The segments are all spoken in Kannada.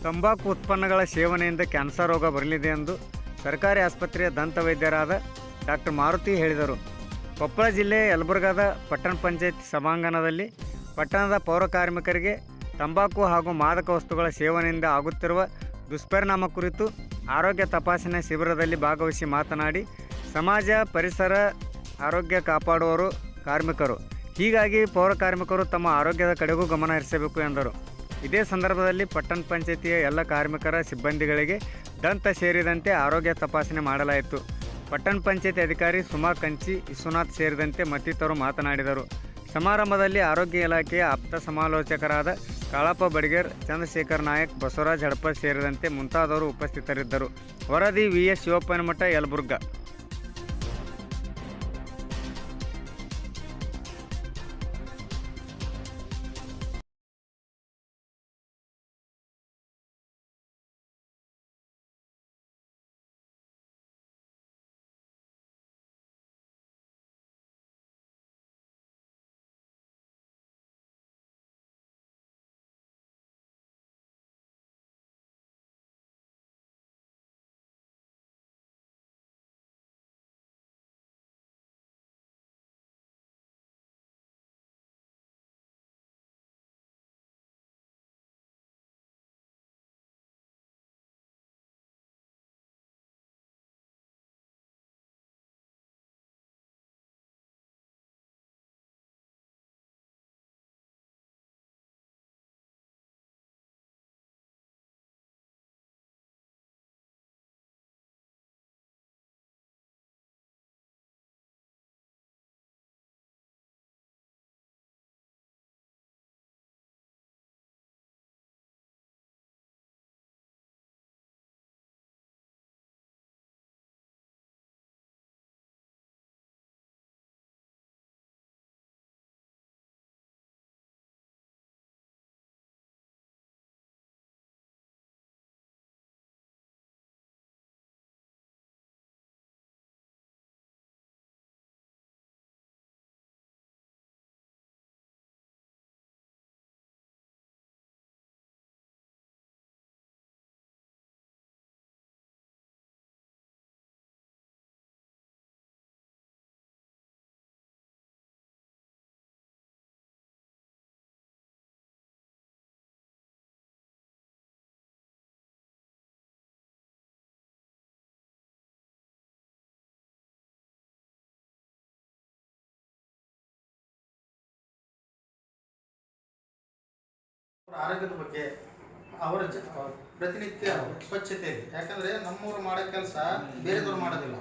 ತಂಬಾಕು ಉತ್ಪನ್ನಗಳ ಸೇವನೆಯಿಂದ ಕ್ಯಾನ್ಸರ್ ರೋಗ ಬರಲಿದೆ ಎಂದು ಸರ್ಕಾರಿ ಆಸ್ಪತ್ರೆಯ ದಂತ ವೈದ್ಯರಾದ ಡಾಕ್ಟರ್ ಮಾರುತಿ ಹೇಳಿದರು. ಕೊಪ್ಪಳ ಜಿಲ್ಲೆಯ ಯಲಬುರ್ಗಾದ ಪಟ್ಟಣ ಪಂಚಾಯತ್ ಸಭಾಂಗಣದಲ್ಲಿ ಪಟ್ಟಣದ ಪೌರ ಕಾರ್ಮಿಕರಿಗೆ ತಂಬಾಕು ಹಾಗೂ ಮಾದಕ ವಸ್ತುಗಳ ಸೇವನೆಯಿಂದ ಆಗುತ್ತಿರುವ ದುಷ್ಪರಿಣಾಮ ಕುರಿತು ಆರೋಗ್ಯ ತಪಾಸಣೆ ಶಿಬಿರದಲ್ಲಿ ಭಾಗವಹಿಸಿ ಮಾತನಾಡಿ, ಸಮಾಜ ಪರಿಸರ ಆರೋಗ್ಯ ಕಾಪಾಡುವರು ಕಾರ್ಮಿಕರು, ಹೀಗಾಗಿ ಪೌರ ಕಾರ್ಮಿಕರು ತಮ್ಮ ಆರೋಗ್ಯದ ಕಡೆಗೂ ಗಮನ ಹರಿಸಬೇಕು ಎಂದರು. ಇದೇ ಸಂದರ್ಭದಲ್ಲಿ ಪಟ್ಟಣ ಪಂಚಾಯತಿಯ ಎಲ್ಲ ಕಾರ್ಮಿಕರ ಸಿಬ್ಬಂದಿಗಳಿಗೆ ದಂತ ಸೇರಿದಂತೆ ಆರೋಗ್ಯ ತಪಾಸಣೆ ಮಾಡಲಾಯಿತು. ಪಟ್ಟಣ ಪಂಚಾಯತಿ ಅಧಿಕಾರಿ ಸುಮಾ ಕಂಚಿ, ವಿಶ್ವನಾಥ್ ಸೇರಿದಂತೆ ಮತ್ತಿತರರು ಮಾತನಾಡಿದರು. ಸಮಾರಂಭದಲ್ಲಿ ಆರೋಗ್ಯ ಇಲಾಖೆಯ ಆಪ್ತ ಸಮಾಲೋಚಕರಾದ ಕಾಳಪ್ಪ ಬಡಿಗೇರ್, ಚಂದ್ರಶೇಖರ್ ನಾಯಕ್, ಬಸವರಾಜ್ ಹಡಪ ಸೇರಿದಂತೆ ಮುಂತಾದವರು ಉಪಸ್ಥಿತರಿದ್ದರು. ವರದಿ VS ಶಿವಪ್ಪನಮಠ, ಯಲಬುರ್ಗಾ. ಆರೋಗ್ಯದ ಬಗ್ಗೆ ಅವರ ಪ್ರತಿನಿತ್ಯ ಸ್ವಚ್ಛತೆ, ಯಾಕಂದ್ರೆ ನಮ್ಮವ್ರು ಮಾಡೋ ಕೆಲಸ ಬೇರೆದವ್ರು ಮಾಡೋದಿಲ್ಲ.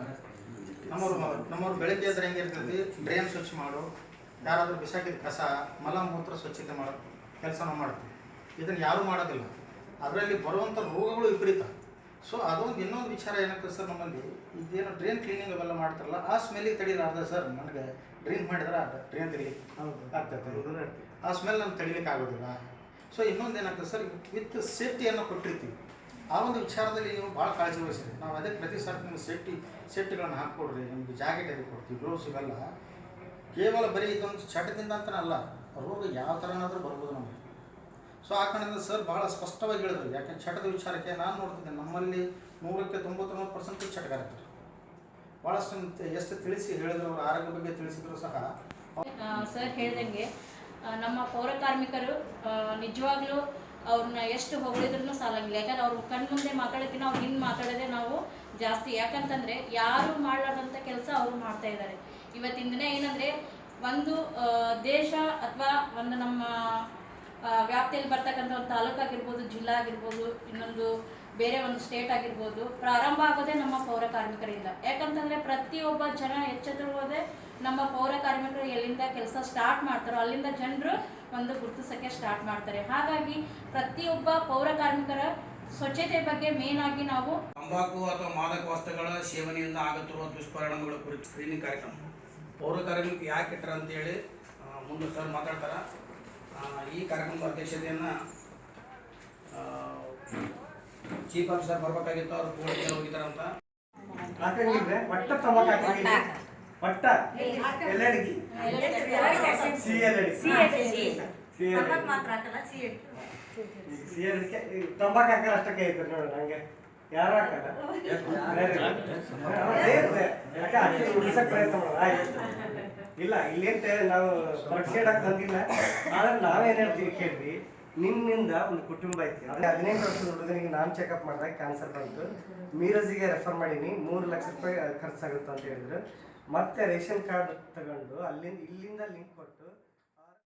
ನಮ್ಮವ್ರು ಬೆಳಗ್ಗೆ ಎದ್ರೆ ಹೆಂಗಿರ್ತೈತಿ, ಡ್ರೈನ್ ಸ್ವಚ್ಛ ಮಾಡು, ಯಾರಾದರೂ ಬಿಸಾಕಿದ ಕಸ, ಮಲಮೂತ್ರ ಸ್ವಚ್ಛತೆ ಮಾಡೋ ಕೆಲಸ ನಾವು ಮಾಡ್ತೀವಿ. ಇದನ್ನು ಯಾರೂ ಮಾಡೋದಿಲ್ಲ. ಅದರಲ್ಲಿ ಬರುವಂಥ ರೋಗಗಳು ವಿಪರೀತ. ಸೊ ಅದೊಂದು ಇನ್ನೊಂದು ವಿಚಾರ ಏನಾಗ್ತದೆ ಸರ್, ನಮ್ಮಲ್ಲಿ ಇದೇನು ಡ್ರೈನ್ ಕ್ಲೀನಿಂಗ್ ಅವೆಲ್ಲ ಮಾಡ್ತಾರಲ್ಲ, ಆ ಸ್ಮೆಲ್ಲಿಗೆ ತಡೀಲಾರ್ದ ಸರ್, ನನಗೆ ಡ್ರೈನ್ ಮಾಡಿದ್ರೆ ಡ್ರೈನ್ ತೆಗಿಲಿಕ್ಕೆ ಆಗ್ತದೆ, ಆ ಸ್ಮೆಲ್ ನಮ್ಗೆ ತಡಿಲಿಕ್ಕೆ ಆಗೋದಿಲ್ಲ. ಸೊ ಇನ್ನೊಂದು ಏನಾಗ್ತದೆ ಸರ್, ವಿತ್ ಸೇಫ್ಟಿಯನ್ನು ಕೊಟ್ಟಿರ್ತೀವಿ, ಆ ಒಂದು ವಿಚಾರದಲ್ಲಿ ನೀವು ಭಾಳ ಕಾಳಜಿ ವಹಿಸ್ರಿ. ನಾವು ಅದೇ ಪ್ರತಿ ಸಾರಿ ನಿಮ್ಗೆ ಸೇಫ್ಟಿಗಳನ್ನು ಹಾಕ್ಕೊಡ್ರಿ, ನಿಮ್ಗೆ ಜಾಕೆಟ್ ಎದು ಕೊಡ್ತೀವಿ, ಗ್ಲೋವ್ಸ್ ಇವೆಲ್ಲ. ಕೇವಲ ಬರೀ ಇದೊಂದು ಚಟದಿಂದ ಅಂತಲೇ ಅಲ್ಲ, ರೋಗ ಯಾವ ಥರನಾದರೂ ಬರ್ಬೋದು ನಮಗೆ. ಸೊ ಆ ಕಾರಣದಿಂದ ಸರ್ ಭಾಳ ಸ್ಪಷ್ಟವಾಗಿ ಹೇಳಿದ್ರು. ಯಾಕೆಂದ್ರೆ ಚಟದ ವಿಚಾರಕ್ಕೆ ನಾನು ನೋಡ್ತಿದ್ದೆ, ನಮ್ಮಲ್ಲಿ 100ಕ್ಕೆ 99% ಚಟಗಾರರು ಭಾಳಷ್ಟು ಎಷ್ಟು ತಿಳಿಸಿ ಹೇಳಿದ್ರು, ಅವರ ಆರೋಗ್ಯ ಬಗ್ಗೆ ತಿಳಿಸಿದ್ರು ಸಹ. ಸರ್ ಹೇಳ್ದಂಗೆ ನಮ್ಮ ಪೌರ ಕಾರ್ಮಿಕರು ನಿಜವಾಗ್ಲೂ ಅವ್ರನ್ನ ಎಷ್ಟು ಹೊಗಳಿದ್ರೂ ಸಾಲಂಗಿಲ್ಲ. ಯಾಕಂದ್ರೆ ಅವ್ರು ಕಣ್ಮುಂದೆ ಮಾತಾಡೋಕ್ಕಿಂತ ಅವ್ರು ಹಿಂದೆ ಮಾತಾಡೋದೇ ನಾವು ಜಾಸ್ತಿ. ಯಾಕಂತಂದರೆ ಯಾರು ಮಾಡಲಾರ್ದಂಥ ಕೆಲಸ ಅವರು ಮಾಡ್ತಾ ಇದ್ದಾರೆ. ಇವತ್ತಿನ ದಿನ ಏನಂದರೆ, ಒಂದು ದೇಶ ಅಥವಾ ಒಂದು ನಮ್ಮ ವ್ಯಾಪ್ತಿಯಲ್ಲಿ ಬರ್ತಕ್ಕಂಥ ಒಂದು ತಾಲೂಕು ಆಗಿರ್ಬೋದು, ಜಿಲ್ಲಾ ಆಗಿರ್ಬೋದು, ಇನ್ನೊಂದು ಬೇರೆ ಒಂದು ಸ್ಟೇಟ್ ಆಗಿರ್ಬೋದು, ಪ್ರಾರಂಭ ಆಗೋದೇ ನಮ್ಮ ಪೌರ ಕಾರ್ಮಿಕರಿಂದ. ಯಾಕಂತಂದರೆ ಪ್ರತಿಯೊಬ್ಬ ಜನ ಎಚ್ಚೆತ್ತುಕೊಳ್ಳೋದೇ ನಮ್ಮ ಪೌರ ಕಾರ್ಮಿಕರು ಎಲ್ಲಿಂದ ಕೆಲಸ ಸ್ಟಾರ್ಟ್ ಮಾಡ್ತಾರೋ ಅಲ್ಲಿಂದ ಜನರು ಒಂದು ಗುರುತಿಸೋಕ್ಕೆ ಸ್ಟಾರ್ಟ್ ಮಾಡ್ತಾರೆ. ಹಾಗಾಗಿ ಪ್ರತಿಯೊಬ್ಬ ಪೌರ ಕಾರ್ಮಿಕರ ಸ್ವಚ್ಛತೆ ಬಗ್ಗೆ ಮೇನ್ ಆಗಿ ನಾವು ತಂಬಾಕು ಅಥವಾ ಮಾದಕ ವಸ್ತುಗಳ ಸೇವನೆಯಿಂದ ಆಗುತ್ತಿರುವ ದುಷ್ಪರಿಣಾಮಗಳ ಕುರಿತು ಸ್ಕ್ರೀನಿಂಗ್ ಕಾರ್ಯಕ್ರಮ ಪೌರ ಕಾರ್ಮಿಕ ಯಾಕೆ ಇಟ್ಟರು ಅಂತೇಳಿ ಮುಂದೆ ಸರ್ ಮಾತಾಡ್ತಾರ. ಈ ಕಾರ್ಯಕ್ರಮದ ಅಧ್ಯಕ್ಷತೆಯನ್ನು ಚೀಫ್ ಆಫೀಸರ್ ಬರ್ಬೇಕಾಗಿತ್ತು, ಅವ್ರು ಕೂಡ ಹೋಗಿದ್ದಾರಂತ. ಒಟ್ಟ ತಂಬಾಕು ಒಟ್ಟ ಎಲ್ಲಡಿಗೆ ಮಾತ್ರ ಹಾಕಲ್ಲ ತಂಬಾಕು ಹಾಕಲ್ಲ ಅಷ್ಟಕ್ಕೆ ಐತ್ರಿ ನೋಡಿ ನಂಗೆ ಯಾರು ಹಾಕಲ್ಲ ಉಳಿಸಕ್ ಪ್ರಯತ್ನ ಮಾಡೋದು ಆಯ್ತು ಇಲ್ಲ ಇಲ್ಲೇಂತೆ ನಾವು ಪಡ್ಸೇಡಕ್ ಬಂದಿಲ್ಲ ಆದ್ರೆ ನಾವೇನ್ ಹೇಳ್ತೀವಿ ಕೇಳ್ರಿ ನಿಮ್ಮಿಂದ ಒಂದು ಕುಟುಂಬ ಐತಿ ಅದೇ 18 ವರ್ಷದ ಹುಡುಗನಿಗೆ ನಾನು ಚೆಕಪ್ ಮಾಡಿದಾಗ ಕ್ಯಾನ್ಸರ್ ಬಂತು ಮೀರಜಿಗೆ ರೆಫರ್ ಮಾಡೀನಿ 3 ಲಕ್ಷ ರೂಪಾಯಿ ಖರ್ಚಾಗುತ್ತೆ ಅಂತ ಹೇಳಿದ್ರು ಮತ್ತೆ ರೇಷನ್ ಕಾರ್ಡ್ ತಗೊಂಡು ಇಲ್ಲಿಂದ ಲಿಂಕ್ ಕೊಟ್ಟು